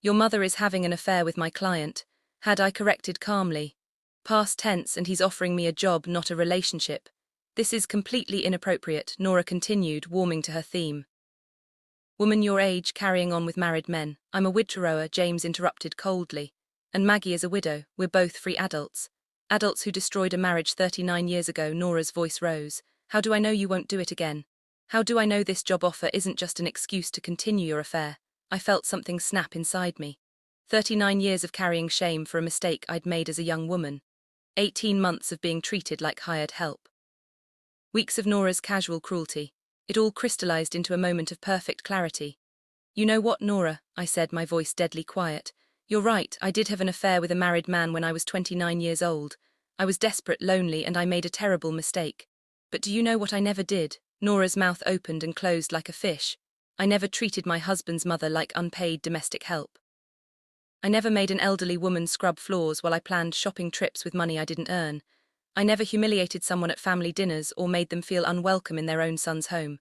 Your mother is having an affair with my client. Had I corrected calmly. Past tense, and he's offering me a job, not a relationship. This is completely inappropriate, Nora continued, warming to her theme. Woman your age carrying on with married men. I'm a widower, James interrupted coldly. And Maggie is a widow. We're both free adults. Adults who destroyed a marriage 39 years ago. Nora's voice rose. How do I know you won't do it again? How do I know this job offer isn't just an excuse to continue your affair? I felt something snap inside me. 39 years of carrying shame for a mistake I'd made as a young woman. 18 months of being treated like hired help. Weeks of Nora's casual cruelty. It all crystallized into a moment of perfect clarity. You know what, Nora, I said, my voice deadly quiet. You're right, I did have an affair with a married man when I was 29 years old. I was desperate, lonely, and I made a terrible mistake. But do you know what I never did? Nora's mouth opened and closed like a fish. I never treated my husband's mother like unpaid domestic help. I never made an elderly woman scrub floors while I planned shopping trips with money I didn't earn. I never humiliated someone at family dinners or made them feel unwelcome in their own son's home.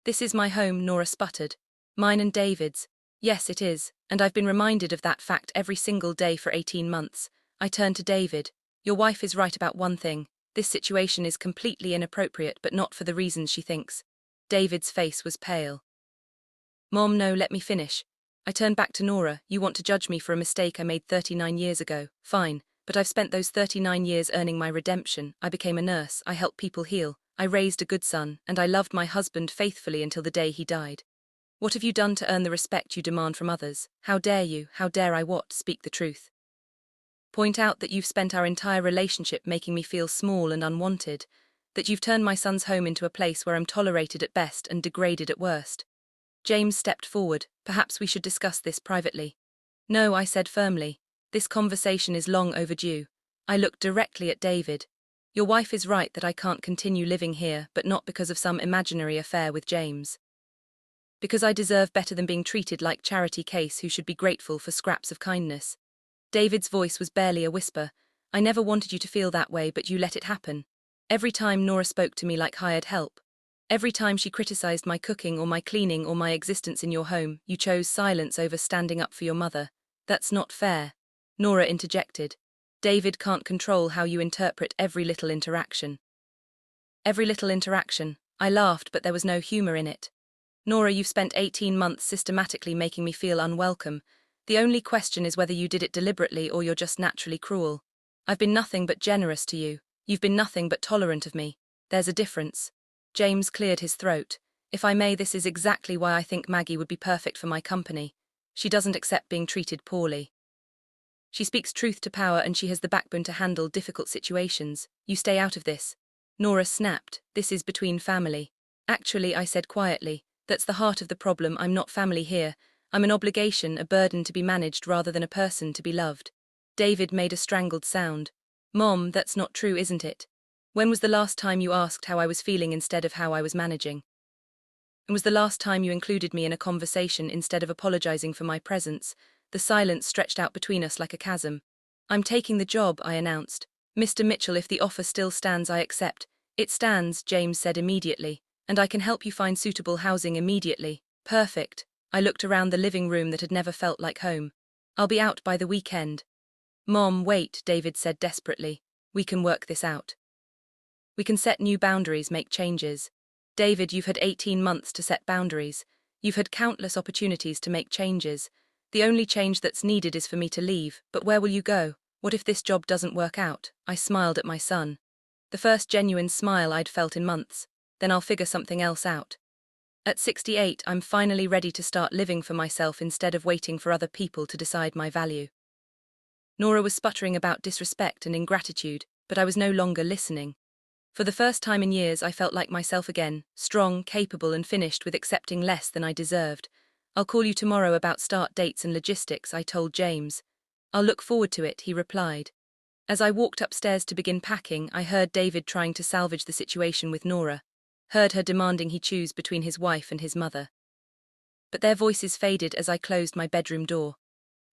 This is my home, Nora sputtered. Mine and David's. Yes, it is, and I've been reminded of that fact every single day for 18 months. I turned to David. Your wife is right about one thing. This situation is completely inappropriate, but not for the reasons she thinks. David's face was pale. Mom, no, let me finish. I turned back to Nora. You want to judge me for a mistake I made 39 years ago. Fine, but I've spent those 39 years earning my redemption. I became a nurse, I helped people heal, I raised a good son, and I loved my husband faithfully until the day he died. What have you done to earn the respect you demand from others? How dare you, how dare I what? Speak the truth. Point out that you've spent our entire relationship making me feel small and unwanted, that you've turned my son's home into a place where I'm tolerated at best and degraded at worst. James stepped forward. Perhaps we should discuss this privately. No, I said firmly. This conversation is long overdue. I looked directly at David. Your wife is right that I can't continue living here, but not because of some imaginary affair with James. Because I deserve better than being treated like charity case who should be grateful for scraps of kindness. David's voice was barely a whisper. I never wanted you to feel that way, but you let it happen. Every time Nora spoke to me like hired help. Every time she criticized my cooking or my cleaning or my existence in your home, you chose silence over standing up for your mother. That's not fair. Nora interjected. David can't control how you interpret every little interaction. Every little interaction. I laughed, but there was no humor in it. Nora, you've spent 18 months systematically making me feel unwelcome. The only question is whether you did it deliberately or you're just naturally cruel. I've been nothing but generous to you. You've been nothing but tolerant of me. There's a difference. James cleared his throat. If I may, this is exactly why I think Maggie would be perfect for my company. She doesn't accept being treated poorly. She speaks truth to power and she has the backbone to handle difficult situations. You stay out of this. Nora snapped. This is between family. Actually, I said quietly, that's the heart of the problem. I'm not family here. I'm an obligation, a burden to be managed rather than a person to be loved. David made a strangled sound. Mom, that's not true, isn't it? When was the last time you asked how I was feeling instead of how I was managing? And was the last time you included me in a conversation instead of apologizing for my presence? The silence stretched out between us like a chasm. I'm taking the job, I announced. Mr. Mitchell, if the offer still stands, I accept. It stands, James said immediately, and I can help you find suitable housing immediately. Perfect. I looked around the living room that had never felt like home. I'll be out by the weekend. Mom, wait, David said desperately. We can work this out. We can set new boundaries, make changes. David, you've had 18 months to set boundaries. You've had countless opportunities to make changes. The only change that's needed is for me to leave, but where will you go? What if this job doesn't work out? I smiled at my son. The first genuine smile I'd felt in months. Then I'll figure something else out. At 68, I'm finally ready to start living for myself instead of waiting for other people to decide my value. Nora was sputtering about disrespect and ingratitude, but I was no longer listening. For the first time in years, I felt like myself again, strong, capable, and finished with accepting less than I deserved. I'll call you tomorrow about start dates and logistics, I told James. I'll look forward to it, he replied. As I walked upstairs to begin packing, I heard David trying to salvage the situation with Nora. Heard her demanding he choose between his wife and his mother. But their voices faded as I closed my bedroom door.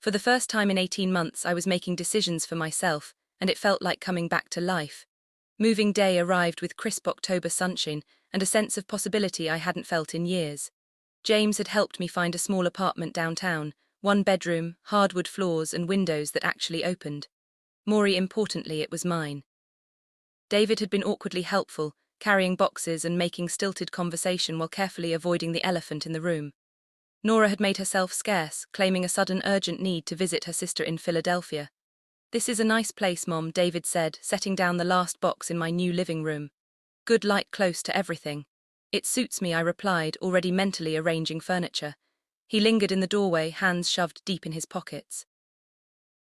For the first time in 18 months, I was making decisions for myself, and it felt like coming back to life. Moving day arrived with crisp October sunshine and a sense of possibility I hadn't felt in years. James had helped me find a small apartment downtown, 1 bedroom, hardwood floors and windows that actually opened. More importantly, it was mine. David had been awkwardly helpful, carrying boxes and making stilted conversation while carefully avoiding the elephant in the room. Nora had made herself scarce, claiming a sudden urgent need to visit her sister in Philadelphia. This is a nice place, Mom, David said, setting down the last box in my new living room. Good light close to everything. It suits me, I replied, already mentally arranging furniture. He lingered in the doorway, hands shoved deep in his pockets.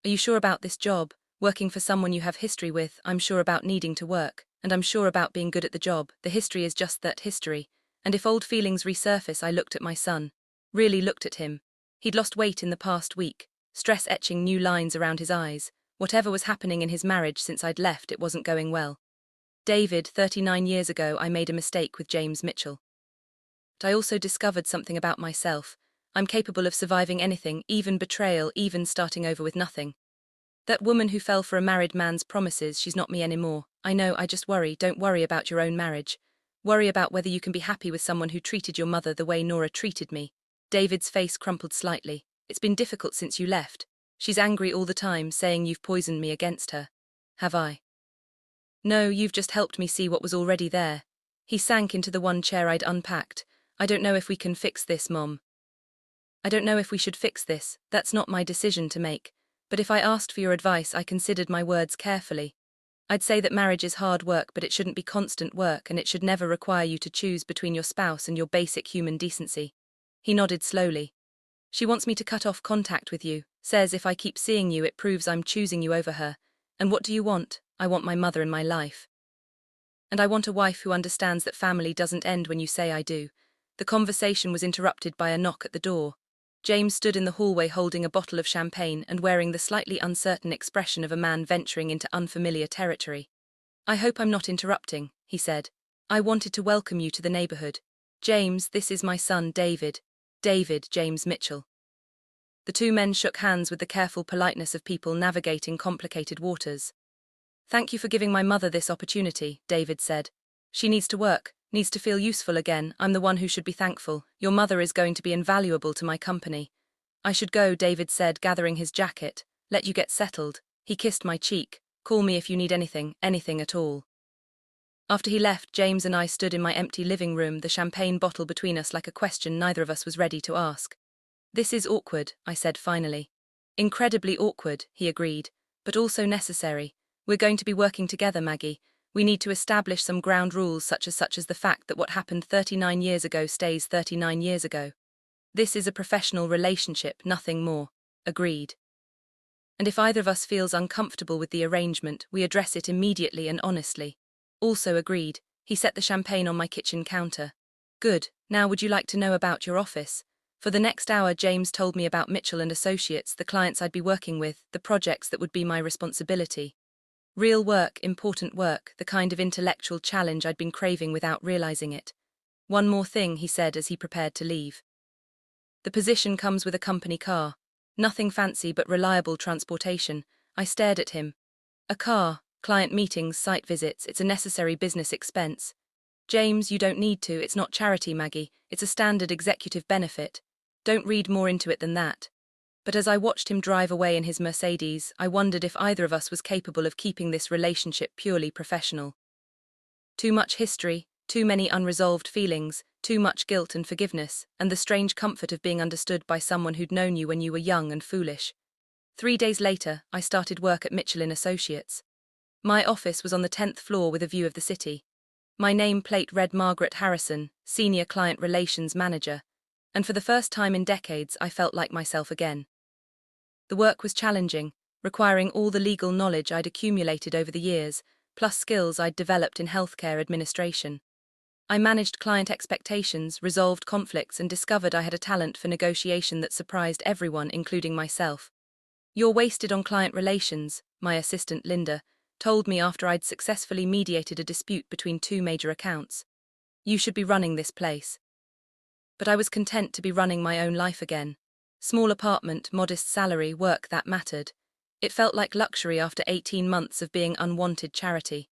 Are you sure about this job? Working for someone you have history with? I'm sure about needing to work, and I'm sure about being good at the job. The history is just that, history. And if old feelings resurface, I looked at my son. Really looked at him. He'd lost weight in the past week, stress etching new lines around his eyes. Whatever was happening in his marriage since I'd left, it wasn't going well. David, 39 years ago, I made a mistake with James Mitchell. But I also discovered something about myself. I'm capable of surviving anything, even betrayal, even starting over with nothing. That woman who fell for a married man's promises, she's not me anymore. I know, I just worry. Don't worry about your own marriage. Worry about whether you can be happy with someone who treated your mother the way Nora treated me. David's face crumpled slightly. It's been difficult since you left. She's angry all the time, saying you've poisoned me against her. Have I? No, you've just helped me see what was already there. He sank into the one chair I'd unpacked. I don't know if we can fix this, Mom. I don't know if we should fix this. That's not my decision to make. But if I asked for your advice, I considered my words carefully. I'd say that marriage is hard work, but it shouldn't be constant work, and it should never require you to choose between your spouse and your basic human decency. He nodded slowly. She wants me to cut off contact with you, says if I keep seeing you, it proves I'm choosing you over her. And what do you want? I want my mother in my life. And I want a wife who understands that family doesn't end when you say I do. The conversation was interrupted by a knock at the door. James stood in the hallway holding a bottle of champagne and wearing the slightly uncertain expression of a man venturing into unfamiliar territory. I hope I'm not interrupting, he said. I wanted to welcome you to the neighborhood. James, this is my son, David. David James Mitchell. The two men shook hands with the careful politeness of people navigating complicated waters. Thank you for giving my mother this opportunity, David said. She needs to work, needs to feel useful again. I'm the one who should be thankful. Your mother is going to be invaluable to my company. I should go, David said, gathering his jacket. Let you get settled. He kissed my cheek. Call me if you need anything, anything at all. After he left, James and I stood in my empty living room, the champagne bottle between us like a question neither of us was ready to ask. This is awkward, I said finally. Incredibly awkward, he agreed, but also necessary. We're going to be working together, Maggie. We need to establish some ground rules such as the fact that what happened 39 years ago stays 39 years ago. This is a professional relationship, nothing more. Agreed. And if either of us feels uncomfortable with the arrangement, we address it immediately and honestly. Also agreed. He set the champagne on my kitchen counter. Good. Now would you like to know about your office? For the next hour, James told me about Mitchell and Associates, the clients I'd be working with, the projects that would be my responsibility. Real work, important work, the kind of intellectual challenge I'd been craving without realizing it. One more thing, he said as he prepared to leave. The position comes with a company car. Nothing fancy but reliable transportation. I stared at him. A car, client meetings, site visits, it's a necessary business expense. James, you don't need to, it's not charity, Maggie, it's a standard executive benefit. Don't read more into it than that. But as I watched him drive away in his Mercedes, I wondered if either of us was capable of keeping this relationship purely professional. Too much history, too many unresolved feelings, too much guilt and forgiveness, and the strange comfort of being understood by someone who'd known you when you were young and foolish. 3 days later, I started work at Mitchell & Associates. My office was on the 10th floor with a view of the city. My nameplate read Margaret Harrison, Senior Client Relations Manager, and for the first time in decades I felt like myself again. The work was challenging, requiring all the legal knowledge I'd accumulated over the years, plus skills I'd developed in healthcare administration. I managed client expectations, resolved conflicts, and discovered I had a talent for negotiation that surprised everyone, including myself. "You're wasted on client relations," my assistant Linda told me after I'd successfully mediated a dispute between 2 major accounts. "You should be running this place." But I was content to be running my own life again. Small apartment, modest salary, work that mattered. It felt like luxury after 18 months of being unwanted charity.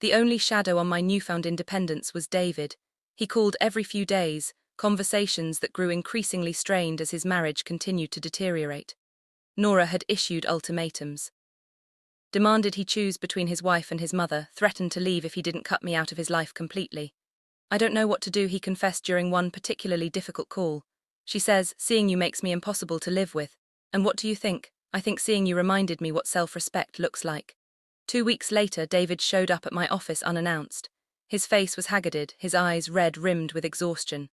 The only shadow on my newfound independence was David. He called every few days, conversations that grew increasingly strained as his marriage continued to deteriorate. Nora had issued ultimatums. Demanded he choose between his wife and his mother, threatened to leave if he didn't cut me out of his life completely. "I don't know what to do," he confessed during one particularly difficult call. "She says, seeing you makes me impossible to live with. And what do you think? I think seeing you reminded me what self-respect looks like." 2 weeks later, David showed up at my office unannounced. His face was haggarded, his eyes red-rimmed with exhaustion.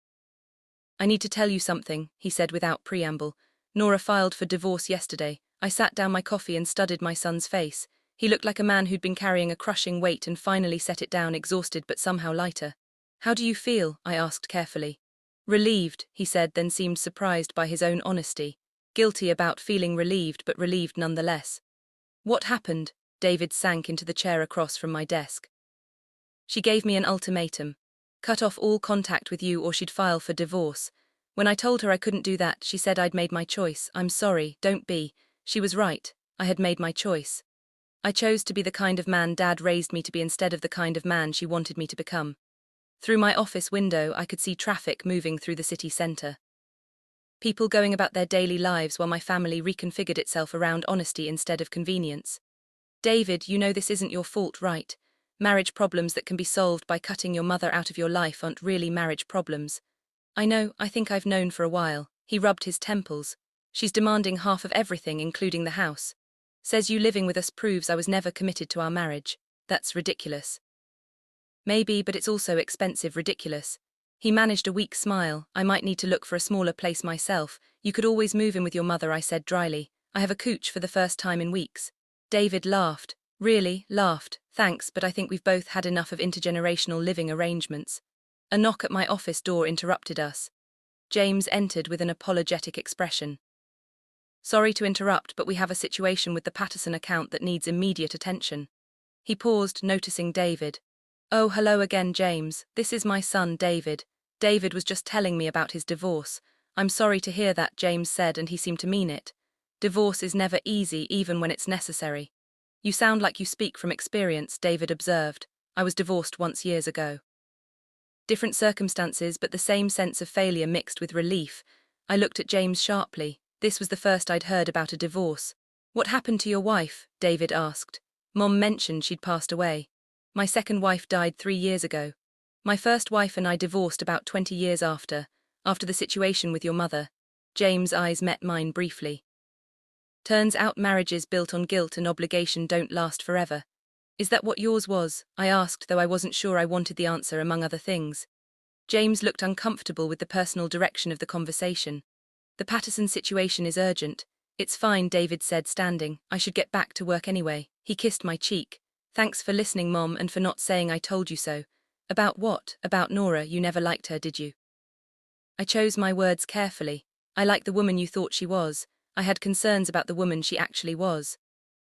"I need to tell you something," he said without preamble. "Nora filed for divorce yesterday." I sat down my coffee and studied my son's face. He looked like a man who'd been carrying a crushing weight and finally set it down, exhausted but somehow lighter. "How do you feel?" I asked carefully. "Relieved," he said, then seemed surprised by his own honesty. Guilty about feeling relieved, but relieved nonetheless. "What happened?" David sank into the chair across from my desk. "She gave me an ultimatum. Cut off all contact with you or she'd file for divorce. When I told her I couldn't do that, she said I'd made my choice. I'm sorry, don't be. She was right. I had made my choice. I chose to be the kind of man Dad raised me to be instead of the kind of man she wanted me to become." Through my office window, I could see traffic moving through the city centre. People going about their daily lives while my family reconfigured itself around honesty instead of convenience. "David, you know this isn't your fault, right? Marriage problems that can be solved by cutting your mother out of your life aren't really marriage problems." "I know, I think I've known for a while." He rubbed his temples. "She's demanding half of everything, including the house. Says you living with us proves I was never committed to our marriage. That's ridiculous." "Maybe, but it's also expensive, ridiculous." He managed a weak smile. "I might need to look for a smaller place myself. You could always move in with your mother," I said dryly. "I have a cooch for the first time in weeks." David laughed. "Really?" Laughed. "Thanks, but I think we've both had enough of intergenerational living arrangements." A knock at my office door interrupted us. James entered with an apologetic expression. "Sorry to interrupt, but we have a situation with the Patterson account that needs immediate attention." He paused, noticing David. "Oh, hello again, James. This is my son, David. David was just telling me about his divorce." "I'm sorry to hear that," James said, and he seemed to mean it. "Divorce is never easy, even when it's necessary." "You sound like you speak from experience," David observed. "I was divorced once years ago." Different circumstances, but the same sense of failure mixed with relief. I looked at James sharply. This was the first I'd heard about a divorce. "What happened to your wife?" David asked. "Mom mentioned she'd passed away." "My second wife died 3 years ago. My first wife and I divorced about 20 years after the situation with your mother." James' eyes met mine briefly. "Turns out marriages built on guilt and obligation don't last forever." Is that what yours was? I asked, though I wasn't sure I wanted the answer among other things. James looked uncomfortable with the personal direction of the conversation. The Patterson situation is urgent. It's fine, David said, standing. I should get back to work anyway. He kissed my cheek. Thanks for listening, Mom, and for not saying I told you so. About what? About Nora. You never liked her, did you? I chose my words carefully. I liked the woman you thought she was. I had concerns about the woman she actually was.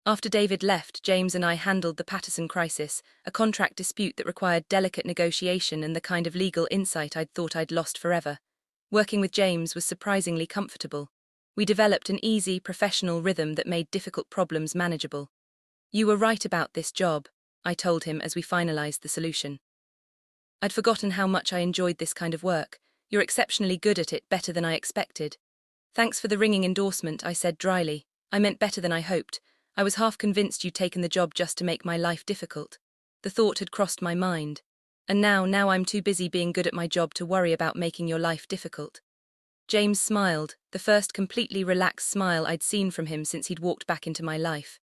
After David left, James and I handled the Patterson crisis, a contract dispute that required delicate negotiation and the kind of legal insight I'd thought I'd lost forever. Working with James was surprisingly comfortable. We developed an easy, professional rhythm that made difficult problems manageable. You were right about this job, I told him as we finalized the solution. I'd forgotten how much I enjoyed this kind of work. You're exceptionally good at it, better than I expected. Thanks for the ringing endorsement, I said dryly. I meant better than I hoped. I was half convinced you'd taken the job just to make my life difficult. The thought had crossed my mind. And now I'm too busy being good at my job to worry about making your life difficult. James smiled, the first completely relaxed smile I'd seen from him since he'd walked back into my life.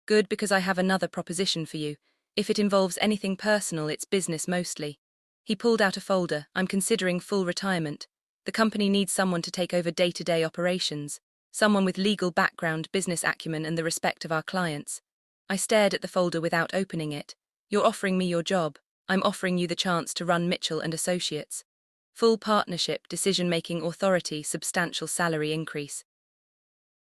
Good, because I have another proposition for you. If it involves anything personal, it's business mostly. He pulled out a folder. I'm considering full retirement. The company needs someone to take over day-to-day operations. Someone with legal background, business acumen, and the respect of our clients. I stared at the folder without opening it. You're offering me your job. I'm offering you the chance to run Mitchell and Associates. Full partnership, decision-making authority, substantial salary increase.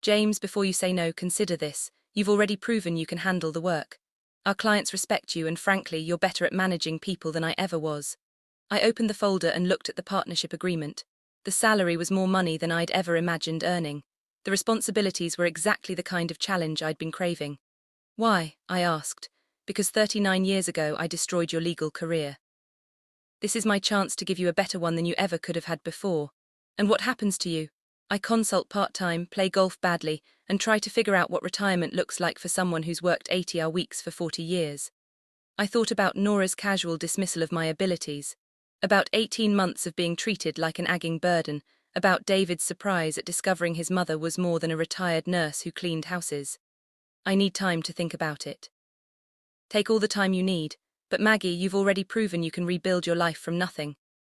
James, before you say no, consider this. You've already proven you can handle the work. Our clients respect you, and frankly, you're better at managing people than I ever was. I opened the folder and looked at the partnership agreement. The salary was more money than I'd ever imagined earning. The responsibilities were exactly the kind of challenge I'd been craving. Why? I asked. Because 39 years ago I destroyed your legal career. This is my chance to give you a better one than you ever could have had before. And what happens to you? I consult part-time, play golf badly, and try to figure out what retirement looks like for someone who's worked 80-hour weeks for 40 years. I thought about Nora's casual dismissal of my abilities, about 18 months of being treated like an nagging burden, about David's surprise at discovering his mother was more than a retired nurse who cleaned houses. I need time to think about it. Take all the time you need, but Maggie, you've already proven you can rebuild your life from nothing.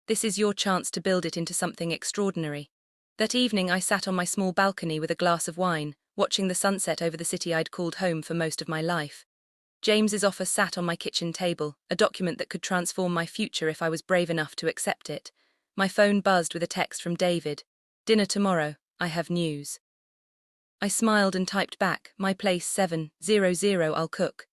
This is your chance to build it into something extraordinary. That evening I sat on my small balcony with a glass of wine, watching the sunset over the city I'd called home for most of my life. James's offer sat on my kitchen table, a document that could transform my future if I was brave enough to accept it. My phone buzzed with a text from David. Dinner tomorrow, I have news. I smiled and typed back, my place 700, I'll cook.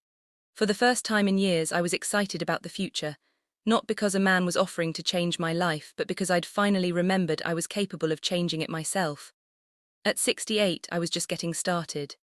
For the first time in years I was excited about the future, not because a man was offering to change my life, but because I'd finally remembered I was capable of changing it myself. At 68, I was just getting started.